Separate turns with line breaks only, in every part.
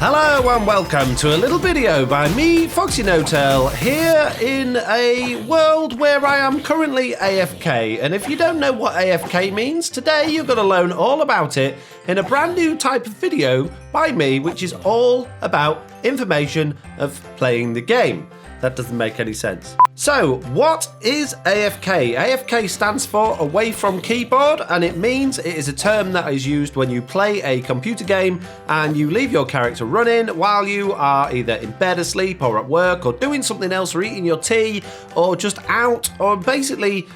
Hello and welcome to a little video by me, FoxyNoTail, here in a world where I am currently AFK. And if you don't know what AFK means, today you're going to learn all about it in a brand new type of video by me, which is all about information of playing the game. That doesn't make any sense. So, what is AFK? AFK stands for away from keyboard, and it means it is a term that is used when you play a computer game and you leave your character running while you are either in bed asleep or at work or doing something else or eating your tea or just out or basically,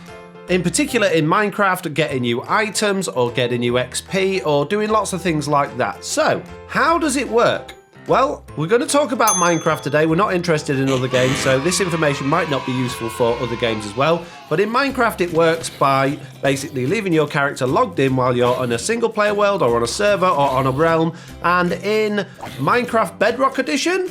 in particular in Minecraft, getting new items or getting new XP or doing lots of things like that. So, how does it work? Well, we're going to talk about Minecraft today. We're not interested in other games, so this information might not be useful for other games as well. But in Minecraft, it works by basically leaving your character logged in while you're on a single player world or on a server or on a realm. And in Minecraft Bedrock Edition,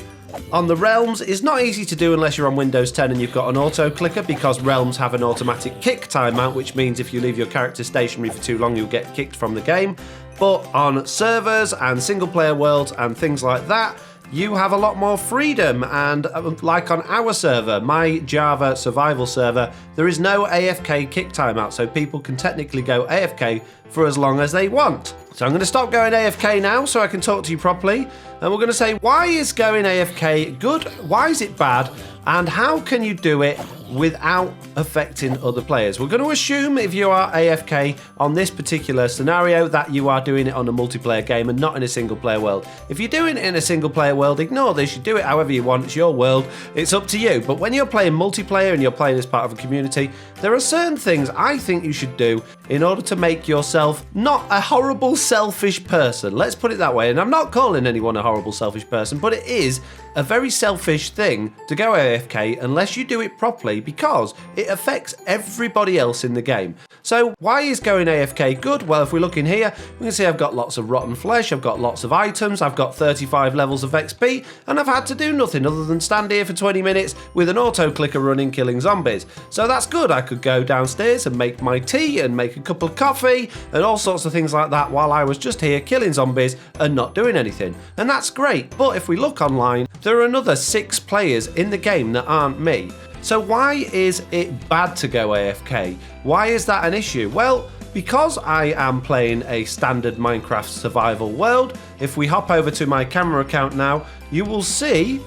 on the realms, it's not easy to do unless you're on Windows 10 and you've got an auto clicker, because realms have an automatic kick timeout, which means if you leave your character stationary for too long, you'll get kicked from the game. But on servers and single player worlds and things like that, you have a lot more freedom. And like on our server, my Java survival server, there is no AFK kick timeout, so people can technically go AFK for as long as they want. So I'm going to stop going AFK now so I can talk to you properly. And we're going to say, why is going AFK good? Why is it bad? And how can you do it without affecting other players? We're going to assume if you are AFK on this particular scenario that you are doing it on a multiplayer game and not in a single player world. If you're doing it in a single player world, ignore this. You do it however you want. It's your world. It's up to you. But when you're playing multiplayer and you're playing as part of a community, there are certain things I think you should do in order to make yourself not a horrible, selfish person. Let's put it that way. And I'm not calling anyone a horrible, selfish person, but it is a very selfish thing to go AFK unless you do it properly, because it affects everybody else in the game. So why is going AFK good? Well, if we look in here, we can see I've got lots of rotten flesh, I've got lots of items, I've got 35 levels of XP, and I've had to do nothing other than stand here for 20 minutes with an auto clicker running, killing zombies. So that's good. I could go downstairs and make my tea and make a cup of coffee and all sorts of things like that while I was just here killing zombies and not doing anything. And that's great. But if we look online, there are another 6 players in the game that aren't me. So why is it bad to go AFK? Why is that an issue? Well, because I am playing a standard Minecraft survival world, if we hop over to my camera account now, you will see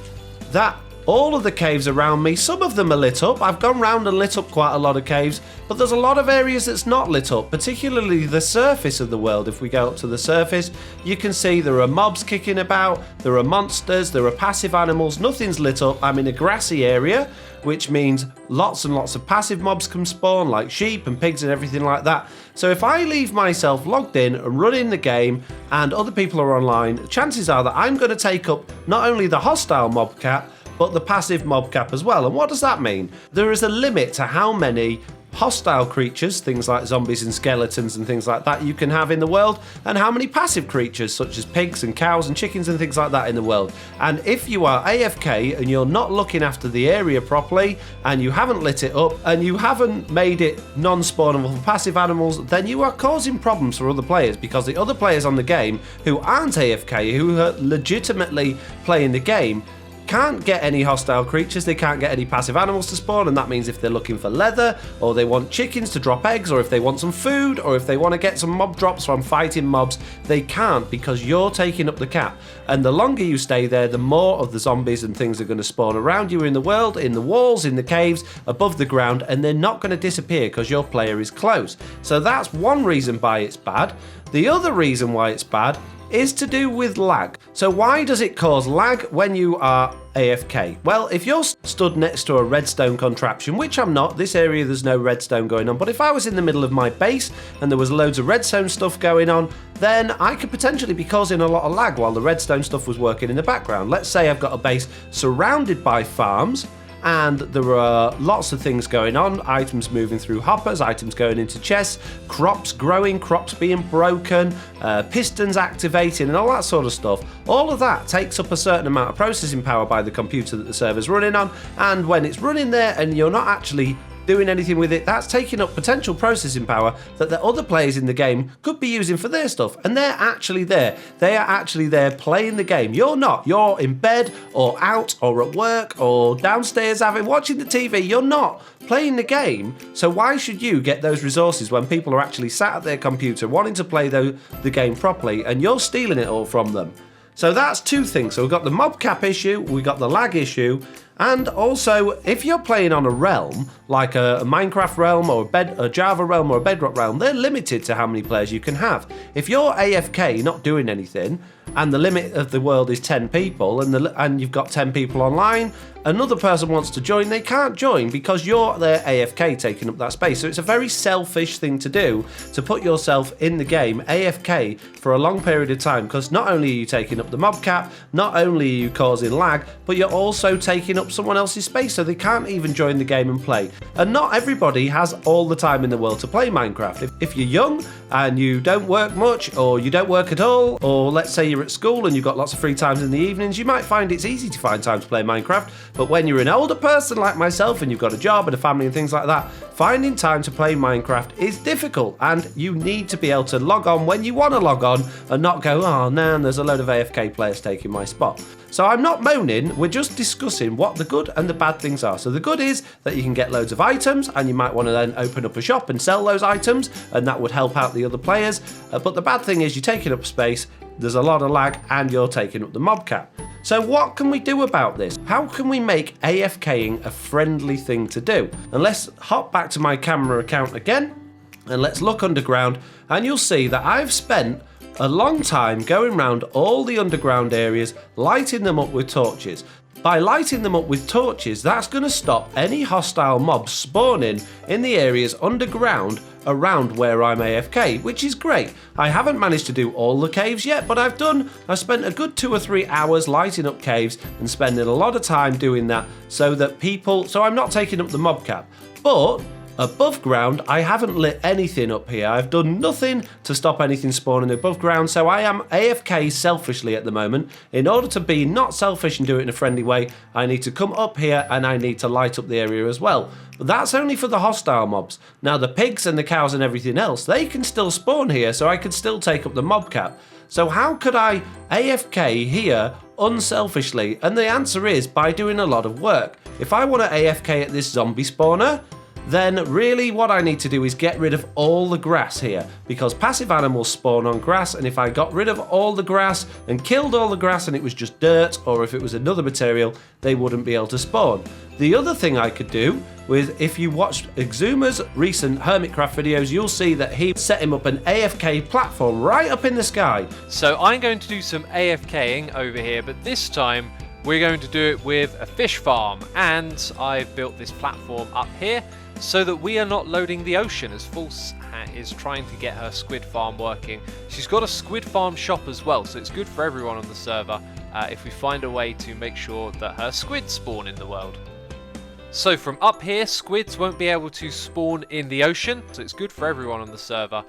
that all of the caves around me, some of them are lit up. I've gone round and lit up quite a lot of caves, but there's a lot of areas that's not lit up, particularly the surface of the world. If we go up to the surface, you can see there are mobs kicking about, there are monsters, there are passive animals, nothing's lit up. I'm in a grassy area, which means lots and lots of passive mobs can spawn, like sheep and pigs and everything like that. So if I leave myself logged in and running the game and other people are online, chances are that I'm going to take up not only the hostile mob cap, but the passive mob cap as well. And what does that mean? There is a limit to how many hostile creatures, things like zombies and skeletons and things like that, you can have in the world, and how many passive creatures such as pigs and cows and chickens and things like that in the world. And if you are AFK and you're not looking after the area properly and you haven't lit it up and you haven't made it non-spawnable for passive animals, then you are causing problems for other players, because the other players on the game who aren't AFK, who are legitimately playing the game, can't get any hostile creatures, they can't get any passive animals to spawn, and that means if they're looking for leather, or they want chickens to drop eggs, or if they want some food, or if they want to get some mob drops from fighting mobs, they can't, because you're taking up the cap. And the longer you stay there, the more of the zombies and things are going to spawn around you in the world, in the walls, in the caves, above the ground, and they're not going to disappear because your player is close. So that's one reason why it's bad. The other reason why it's bad is to do with lag. So why does it cause lag when you are AFK? Well, if you're stood next to a redstone contraption, which I'm not, this area there's no redstone going on, but if I was in the middle of my base and there was loads of redstone stuff going on, then I could potentially be causing a lot of lag while the redstone stuff was working in the background. Let's say I've got a base surrounded by farms, and there are lots of things going on, items moving through hoppers, items going into chests, crops growing, crops being broken, pistons activating and all that sort of stuff. All of that takes up a certain amount of processing power by the computer that the server's running on, and when it's running there and you're not actually doing anything with it, that's taking up potential processing power that the other players in the game could be using for their stuff. And they're actually there. They are actually there playing the game. You're not. You're in bed or out or at work or downstairs watching the TV. You're not playing the game. So why should you get those resources when people are actually sat at their computer wanting to play the game properly and you're stealing it all from them? So that's two things. So we've got the mob cap issue, we've got the lag issue, and also if you're playing on a realm, like a Minecraft realm or a Java realm or a Bedrock realm, they're limited to how many players you can have. If you're AFK, not doing anything, and the limit of the world is 10 people, and you've got 10 people online, another person wants to join, they can't join because you're there AFK taking up that space. So it's a very selfish thing to do, to put yourself in the game AFK for a long period of time, because not only are you taking up the mob cap, not only are you causing lag, but you're also taking up someone else's space, so they can't even join the game and play. And not everybody has all the time in the world to play Minecraft. If you're young and you don't work much, or you don't work at all, or let's say you're at school and you've got lots of free times in the evenings, you might find it's easy to find time to play Minecraft. But when you're an older person like myself and you've got a job and a family and things like that, finding time to play Minecraft is difficult, and you need to be able to log on when you want to log on and not go, oh man, there's a load of AFK players taking my spot. So I'm not moaning, we're just discussing what the good and the bad things are. So the good is that you can get loads of items, and you might want to then open up a shop and sell those items, and that would help out the other players. But the bad thing is you're taking up space, there's a lot of lag, and you're taking up the mob cap. So what can we do about this? How can we make AFKing a friendly thing to do? And let's hop back to my camera account again, and let's look underground, and you'll see that I've spent a long time going around all the underground areas, lighting them up with torches. By lighting them up with torches, that's going to stop any hostile mobs spawning in the areas underground around where I'm AFK, which is great. I haven't managed to do all the caves yet, but I've spent a good 2 or 3 hours lighting up caves and spending a lot of time doing that so I'm not taking up the mob cap. But above ground, I haven't lit anything up here. I've done nothing to stop anything spawning above ground, so I am AFK selfishly at the moment. In order to be not selfish and do it in a friendly way, I need to come up here and I need to light up the area as well. But that's only for the hostile mobs. Now the pigs and the cows and everything else, they can still spawn here, so I could still take up the mob cap. So how could I AFK here unselfishly? And the answer is by doing a lot of work. If I want to AFK at this zombie spawner, then really what I need to do is get rid of all the grass here, because passive animals spawn on grass, and if I got rid of all the grass and killed all the grass and it was just dirt, or if it was another material, they wouldn't be able to spawn. The other thing I could do with, if you watched Exuma's recent Hermitcraft videos, you'll see that he set him up an AFK platform right up in the sky.
So I'm going to do some AFKing over here, but this time we're going to do it with a fish farm, and I've built this platform up here so that we are not loading the ocean as False Hat is trying to get her squid farm working. She's got a squid farm shop as well, so it's good for everyone on the server if we find a way to make sure that her squid spawn in the world. So from up here, squids won't be able to spawn in the ocean, so it's good for everyone on the server.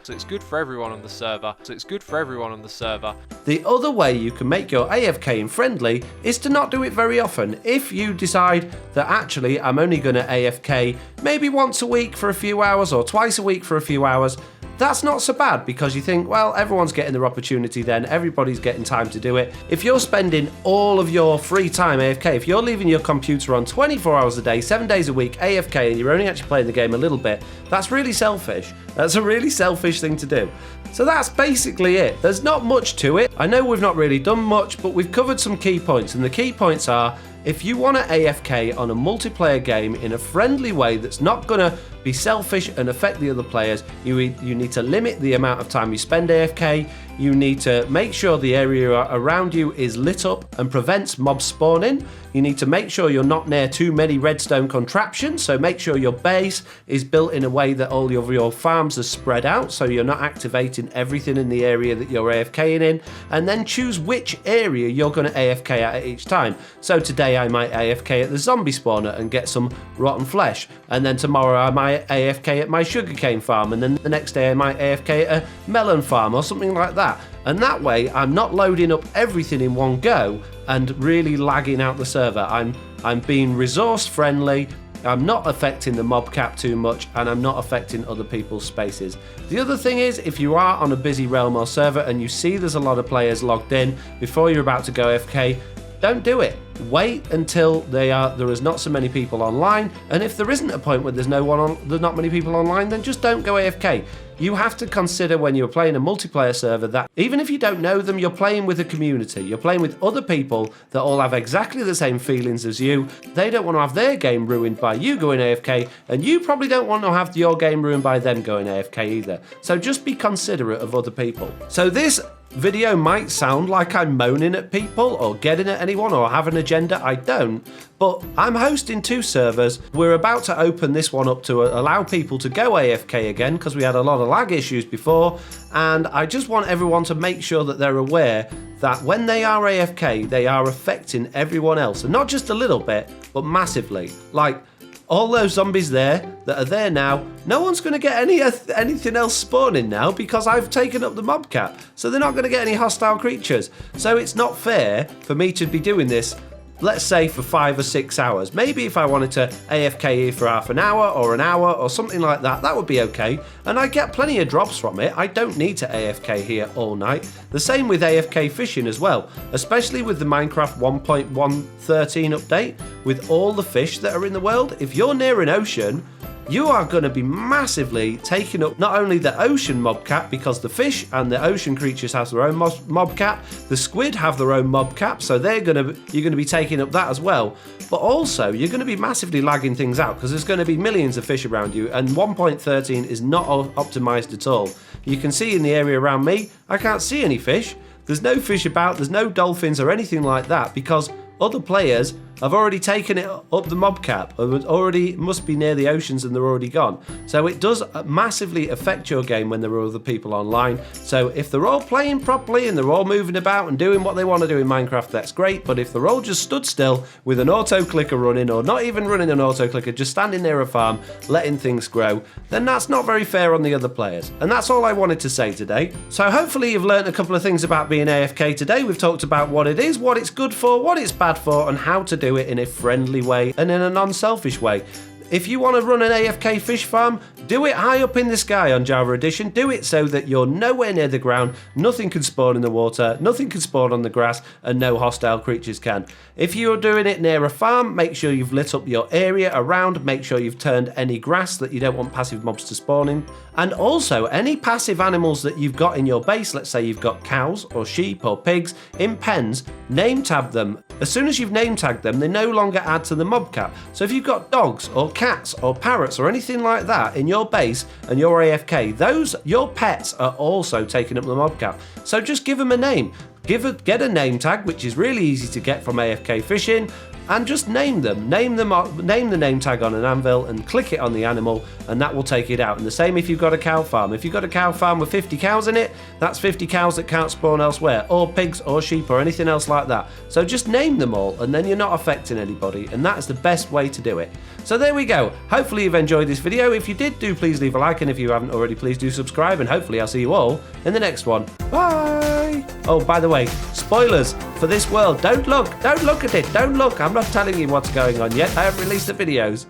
The other way you can make your AFKing friendly is to not do it very often. If you decide that actually I'm only going to AFK maybe once a week for a few hours or twice a week for a few hours, that's not so bad, because you think, well, everyone's getting their opportunity then, everybody's getting time to do it. If you're spending all of your free time AFK, if you're leaving your computer on 24 hours a day, 7 days a week AFK, and you're only actually playing the game a little bit, that's really selfish. That's a really selfish thing to do. So that's basically it. There's not much to it. I know we've not really done much, but we've covered some key points, and the key points are, if you want to AFK on a multiplayer game in a friendly way that's not going to be selfish and affect the other players, you need to limit the amount of time you spend AFK. You need to make sure the area around you is lit up and prevents mob spawning. You need to make sure you're not near too many redstone contraptions, so make sure your base is built in a way that all of your farms are spread out, so you're not activating everything in the area that you're AFKing in, and then choose which area you're going to AFK at each time. So today I might AFK at the zombie spawner and get some rotten flesh, and then tomorrow I might AFK at my sugarcane farm, and then the next day I might AFK at a melon farm or something like that. And that way I'm not loading up everything in one go and really lagging out the server. I'm being resource friendly, I'm not affecting the mob cap too much, and I'm not affecting other people's spaces. The other thing is, if you are on a busy realm or server and you see there's a lot of players logged in before you're about to go AFK, don't do it. Wait until there is not so many people online, and if there isn't a point where there's not many people online, then just don't go AFK. You have to consider when you're playing a multiplayer server that even if you don't know them, you're playing with a community. You're playing with other people that all have exactly the same feelings as you. They don't want to have their game ruined by you going AFK, and you probably don't want to have your game ruined by them going AFK either. So just be considerate of other people. So this video might sound like I'm moaning at people or getting at anyone or have an agenda. I don't, but I'm hosting 2 servers. We're about to open this one up to allow people to go AFK again because we had a lot of lag issues before, and I just want everyone to make sure that they're aware that when they are AFK, they are affecting everyone else, and not just a little bit, but massively. Like, all those zombies there that are there now, no one's going to get anything else spawning now because I've taken up the mob cap. So they're not going to get any hostile creatures. So it's not fair for me to be doing this, let's say, for 5 or 6 hours. Maybe if I wanted to AFK here for half an hour or something like that, that would be okay. And I get plenty of drops from it. I don't need to AFK here all night. The same with AFK fishing as well, especially with the Minecraft 1.113 update, with all the fish that are in the world. If you're near an ocean, you are going to be massively taking up not only the ocean mob cap, because the fish and the ocean creatures have their own mob cap, the squid have their own mob cap, so you're going to be taking up that as well. But also, you're going to be massively lagging things out because there's going to be millions of fish around you, and 1.13 is not optimized at all. You can see in the area around me, I can't see any fish. There's no fish about, there's no dolphins or anything like that because other players have already taken it up the mob cap, already must be near the oceans and they're already gone. So it does massively affect your game when there are other people online. So if they're all playing properly and they're all moving about and doing what they want to do in Minecraft, that's great. But if they're all just stood still with an auto clicker running, or not even running an auto clicker, just standing near a farm, letting things grow, then that's not very fair on the other players. And that's all I wanted to say today. So hopefully you've learned a couple of things about being AFK today. We've talked about what it is, what it's good for, what it's bad for, and how to do it in a friendly way and in a non-selfish way. If you want to run an AFK fish farm, do it high up in the sky on Java Edition. Do it so that you're nowhere near the ground, nothing can spawn in the water, nothing can spawn on the grass, and no hostile creatures can. If you're doing it near a farm, make sure you've lit up your area around, make sure you've turned any grass that you don't want passive mobs to spawn in. And also, any passive animals that you've got in your base, let's say you've got cows or sheep or pigs in pens, name tag them. As soon as you've name tagged them, they no longer add to the mob cap. So if you've got dogs or cats or parrots or anything like that in your base and you're AFK, your pets are also taking up the mob cap. So just give them a name. Get a name tag, which is really easy to get from AFK Fishing, and just name them. Name the name tag on an anvil and click it on the animal, and that will take it out. And the same if you've got a cow farm. If you've got a cow farm with 50 cows in it, that's 50 cows that can't spawn elsewhere, or pigs or sheep or anything else like that. So just name them all, and then you're not affecting anybody, and that's the best way to do it. So there we go. Hopefully you've enjoyed this video. If you did, do please leave a like, and if you haven't already, please do subscribe, and hopefully I'll see you all in the next one. Bye! Oh, by the way, spoilers for this world. Don't look at it. Don't look. I'm not telling you what's going on yet. I haven't released the videos.